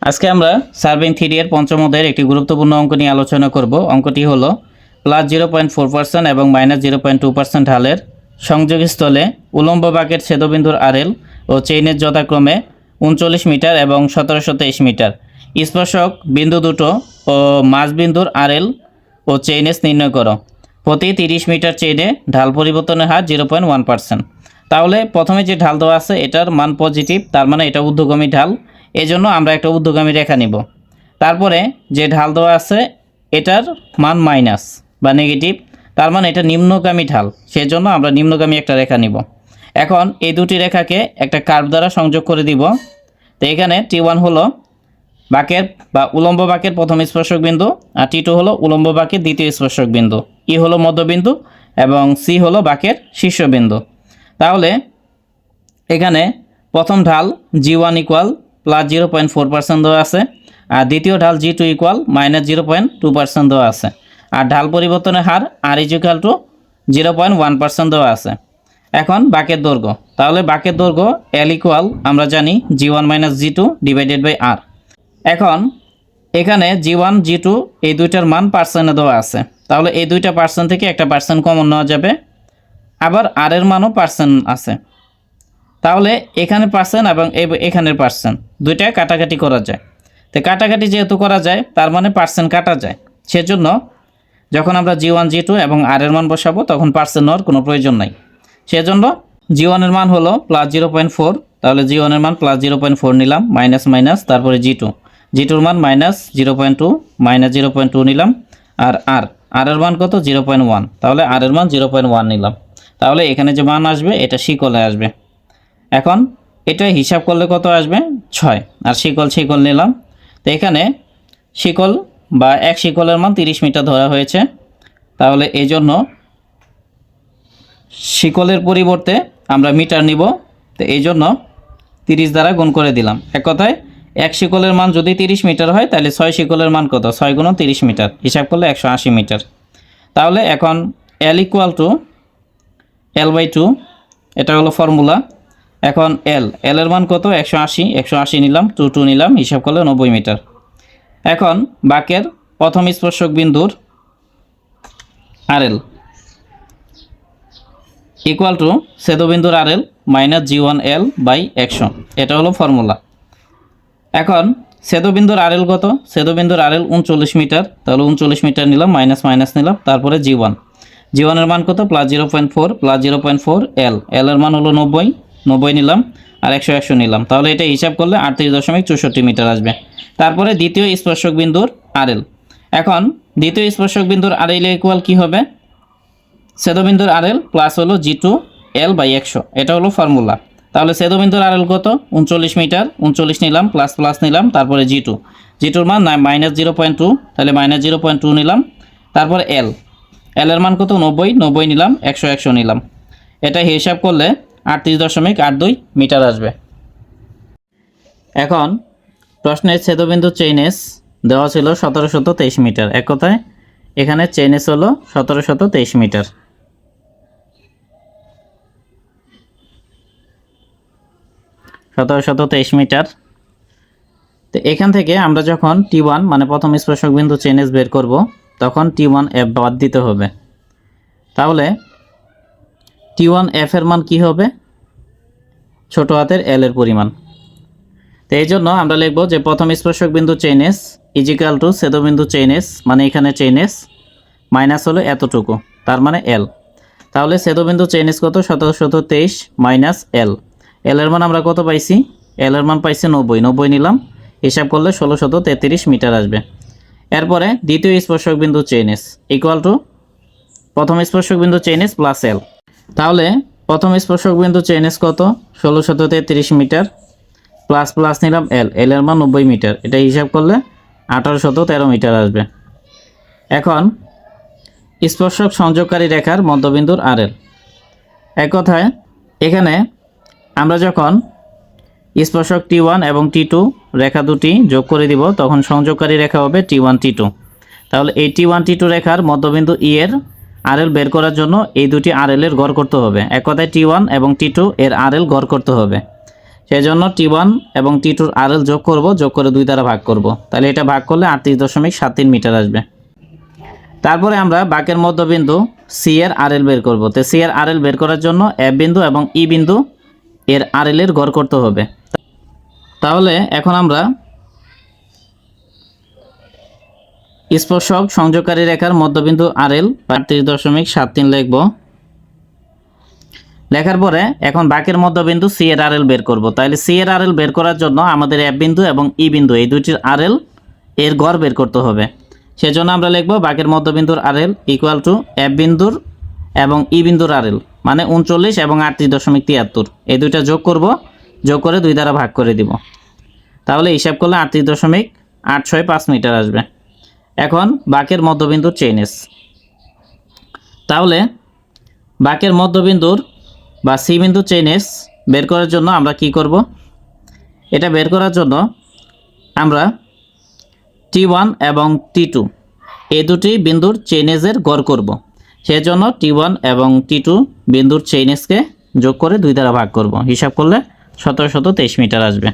আজকে আমরা surveying theory এর পঞ্চম অধ্যায়ের একটি গুরুত্বপূর্ণ অঙ্ক নিয়ে আলোচনা করব। অঙ্কটি হলো +0.4% এবং -0.2% ঢালের সংযোগস্থলে উলম্ব বাঁকের ছেদবিন্দুর আরএল ও চেইনের যথাক্রমে 39 মিটার এবং 1723 মিটার, স্পর্শক বিন্দু দুটো ও মাঝবিন্দুর আরএল ও চেইনেস নির্ণয় করো। প্রতি 30 মিটার চেইনে ঢাল পরিবর্তনের হার 0.1%। তাহলে প্রথমে যে ঢাল দেওয়া আছে এটার মান পজিটিভ, তার মানে এটা ঊর্ধ্বগামী ঢাল, এজন্য আমরা একটা ঊর্ধ্বগামী রেখা নিব। তারপরে যে ঢাল দেওয়া আছে এটার মান মাইনাস বা নেগেটিভ, তার মানে এটা নিম্নগামী ঢাল, সেজন্য আমরা নিম্নগামী একটা রেখা নিব। এখন এই দুটি রেখাকে একটা কার্ভ দ্বারা সংযোগ করে দিব। তো এখানে T1 হলো বাঁকের বা উলম্ব বাঁকের প্রথম স্পর্শক বিন্দু, আর T2 হলো উলম্ব বাঁকের দ্বিতীয় স্পর্শক বিন্দু, E হলো মধ্যবিন্দু এবং C হলো বাঁকের শীর্ষবিন্দু। তাহলে এখানে প্রথম ঢাল G1 ইকুয়াল +0.4% দেওয়া আছে, আর দ্বিতীয় ঢাল G2 ইকুয়াল -0.2% দেওয়া আছে, আর ঢাল পরিবর্তনের হার R=0.1% দেওয়া আছে। এখন বাঁকের দৈর্ঘ্য, তাহলে বাঁকের দৈর্ঘ্য L ইকুয়াল আমরা জানি G1 - G2 / R। এখন এখানে G1 G2 এই দুইটার মান পার্সেন্টে দেওয়া আছে, তাহলে এই দুইটা পার্সেন্ট থেকে একটা পার্সেন্ট কমন নেওয়া যাবে, আবার আর এর মানও পার্সেন্ট আছে, তাহলে এখানে পার্সেন্ট এবং এখানের পার্সেন্ট দুইটা কাটাকাটি করা যায়। তো কাটাকাটি যেহেতু করা যায় তার মানে পার্সেন্ট কাটা যায়, সেজন্য যখন আমরা G1 G2 এবং আর এর মান বসাবো তখন পার্সেন্ট নেওয়ার কোনো প্রয়োজন নাই। সেজন্য G1 এর মান হলো +0.4, তাহলে G1 এর মান +0.4 নিলাম, মাইনাস মাইনাস, তারপরে G2 এর মান -0.2 -0.2 নিলাম, আর আর এর মান কত 0.1, তাহলে আর এর মান 0.1 নিলাম। তাহলে এখানে যে মান আসবে এটা শিকলে আসবে। এখন এটা হিসাব করলে কত আসবে 6, আর শিকল নিলাম। তো এখানে শিকল বা এক শিকলের মান 30 মিটার ধরা হয়েছে, তাহলে এই জন্য শিকলের পরিবর্তে আমরা মিটার নিব। তো এই জন্য 30 দ্বারা গুণ করে দিলাম। এক কথায় এক শিকলের মান যদি 30 মিটার হয় তাহলে 6 শিকলের মান কত, 6 × 30 মিটার, হিসাব করলে 180 মিটার। তাহলে এখন L = L/2, এটা হলো ফর্মুলা। এখন L এর মান কত 180 নিলাম, 2 নিলাম, হিসাব করলে 90 মিটার। এখন বাঁকের প্রথম স্পর্শক বিন্দুর RL = ছেদবিন্দুর RL -G1L/100, এটা হলো ফর্মুলা। এখন ছেদবিন্দুর RL কত, ছেদবিন্দুর RL 39 মিটার, তাহলে 39 মিটার নিলাম, মাইনাস মাইনাস নিলাম, তারপরে G1 এর মান কত +0.4 L এর মান হলো 90 নিলাম, আর 100 নিলাম, তাহলে এটা হিসাব করলে 38.64 মিটার আসবে। তারপরে দ্বিতীয় স্পর্শক বিন্দুর RL, এখন দ্বিতীয় স্পর্শক বিন্দুর RL ইকুয়াল কি হবে, ছেদবিন্দুর RL প্লাস হলো G2L/100, এটা হলো ফর্মুলা। তাহলে ছেদবিন্দুর RL কত 39 মিটার, 39 নিলাম, প্লাস নিলাম, তারপরে G2 এর মান -0.2, তাহলে -0.2 নিলাম, তারপর L এর মান কত 90 নিলাম, 100 নিলাম, এটা হিসাব করলে 38.82 মিটার আসবে। এখন প্রশ্নের ছেদবিন্দু চেইনেস দেওয়া ছিল 1723 মিটার, এক কথায় এখানে চেইনেস হলো 1723 মিটার। মিটার। তো এখান থেকে আমরা যখন T1 মানে প্রথম স্পর্শক বিন্দু চেইনেস বের করব তখন T1F বাদ দিতে হবে। তাহলে T1F এর মান কি হবে, ছোট হাতের L এর পরিমাণ। তো এই জন্য আমরা লিখব যে প্রথম স্পর্শক বিন্দু চেইনেস = ছেদবিন্দু চেইনেস, মানে এখানে চেইনেস মাইনাস হলো এতটুকু, তার মানে L। তাহলে ছেদবিন্দু চেইনেস কত 1723 মাইনাস L এর মান আমরা কত পাইছি, L এর মান পাইছি 90 নিলাম, হিসাব করলে 1633 মিটার আসবে। এরপরে দ্বিতীয় স্পর্শক বিন্দু চেইনেস = প্রথম স্পর্শক বিন্দু চেইনেস প্লাস L। তাহলে প্রথম স্পর্শক বিন্দু চেইনেস কত 1633 মিটার, প্লাস নিলাম L এর মান 90 মিটার, এটা হিসাব করলে 1813 মিটার আসবে। এখন স্পর্শক সংযোগকারী রেখার মধ্যবিন্দুর RL, এক কথায় এখানে আমরা যখন স্পর্শক T1 এবং T2 রেখা দুটি যোগ করে দিব তখন সংযোগকারী রেখা হবে T1 T2। তাহলে এই T1 T2 রেখার মধ্যবিন্দু E এর RL বের করার জন্য এই দুটি RL এর গড় করতে হবে, এক কথায় T1 এবং T2 এর RL গড় করতে হবে। সেই জন্য T1 এবং T2 RL যোগ করব, যোগ করে 2 দ্বারা ভাগ করব। তাহলে এটা ভাগ করলে 38.73 মিটার আসবে। তারপরে আমরা বাঁকের মধ্যবিন্দু C এর RL বের করব। তো C এর RL বের করার জন্য F বিন্দু এবং E বিন্দু এর RL এর গড় করতে হবে। তাহলে এখন আমরা স্পর্শক সংযোগকারী রেখার মধ্যবিন্দু RL 38.73 লিখব। লেখার পরে এখন বাঁকের মধ্যবিন্দু C এর RL বের করব। তাহলে C এর RL বের করার জন্য আমাদের F বিন্দু এবং E বিন্দু এই দুইটির RL এর গড় বের করতে হবে। সেজন্য আমরা লিখব বাঁকের মধ্যবিন্দুর RL ইকুয়াল টু F বিন্দুর এবং E বিন্দুর RL, মানে 39 এবং 38.73। এই দুইটা যোগ করব, যোগ করে 2 দ্বারা ভাগ করে দিব। তাহলে হিসাব করলে 38.865 মিটার আসবে। এখন বাঁকের মধ্যবিন্দুর চেইনেস। তাহলে বাঁকের মধ্যবিন্দুর বা C বিন্দু চেইনেস বের করার জন্য আমরা কি করব? এটা বের করার জন্য আমরা T1 এবং T2 এই দুটি বিন্দুর চেইনেসের গড় করব। সেজন্য T1 এবং T2 বিন্দুর চেইনেসকে যোগ করে 2 দ্বারা ভাগ করব। হিসাব করলে 1723 মিটার আসবে।